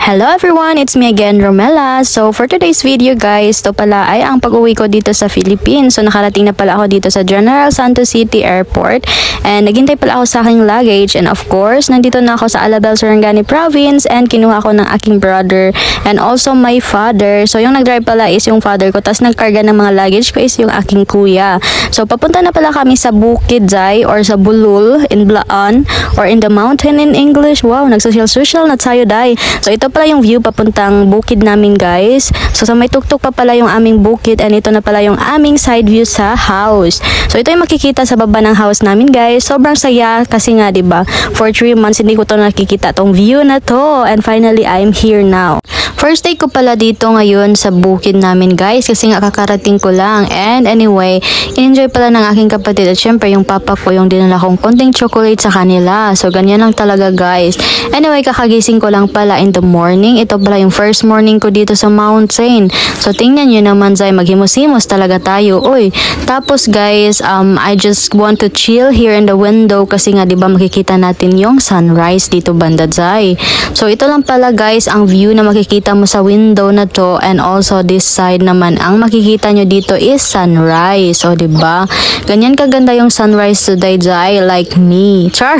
Hello everyone, it's me again, Romela. So for today's video guys, to pala ay ang pag-uwi ko dito sa Philippines. So nakarating na pala ako dito sa General Santos City Airport and naghintay pala ako sa aking luggage, and of course, nandito na ako sa Alabel, Sarangani Province, and kinuha ko ng aking brother and also my father. So yung nag-drive pala is yung father ko, tas nagkarga ng mga luggage ko is yung aking kuya. So papunta na pala kami sa Bukid Zay or sa Bulul in Blaan or in the mountain in English. Wow, nagsosyal-social na tayo day. So ito pala yung view papuntang bukid namin guys. So sa may tuktok pa pala yung aming bukid, and ito na pala yung aming side view sa house. So ito yung makikita sa baba ng house namin guys. Sobrang saya kasi nga 'di ba? For 3 months hindi ko to nakikita tong view na to, and finally I'm here now. First day ko pala dito ngayon sa bukid namin guys kasi nga kakarating ko lang, and anyway, enjoy pala ng aking kapatid at syempre yung papa ko yung dinala kong konting chocolate sa kanila. So ganyan lang talaga guys. Anyway, kakagising ko lang pala in the morning. Ito pala yung first morning ko dito sa mountain. So tingnan nyo naman Zay, maghimos-himos talaga tayo. Uy, tapos guys, I just want to chill here in the window kasi nga 'di ba makikita natin yung sunrise dito banda Zay. So ito lang pala guys ang view na makikita mo sa window na to, and also this side naman ang makikita nyo dito is sunrise. So 'di ba? Ganyan kaganda yung sunrise today Zay, like me. Char.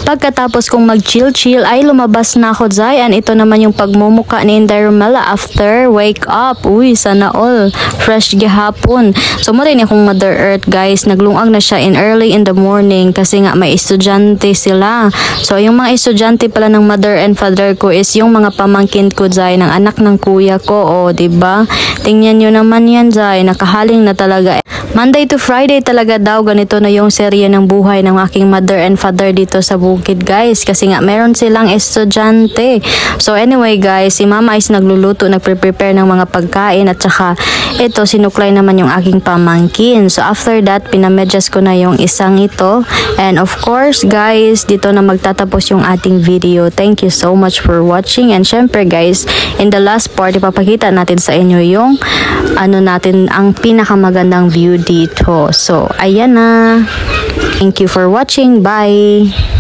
Pagkatapos kong mag-chill-chill ay lumabas na ako Zay, and ito naman yung pagmumuka ni Inday Romela after wake up. Uy, sana all fresh gihapon. So mo rin akong Mother Earth guys, naglungag na siya in early in the morning kasi nga may estudyante sila. So yung mga estudyante pala ng mother and father ko is yung mga pamangkin ko Zay, ng anak ng kuya ko. O, diba? Tingnan nyo naman yan Zay, nakahaling na talaga. Monday to Friday talaga daw ganito na yung serye ng buhay ng aking mother and father dito sa bukid guys kasi nga meron silang estudyante. So anyway guys, si mama is nagluluto, nagpre-prepare ng mga pagkain, at saka ito sinuklay naman yung aking pamangkin. So after that, pinamedyas ko na yung isang ito, and of course guys, dito na magtatapos yung ating video. Thank you so much for watching, and syempre guys, in the last part ipapakita natin sa inyo yung natin ang pinakamagandang view dito. So ayan na. Thank you for watching. Bye.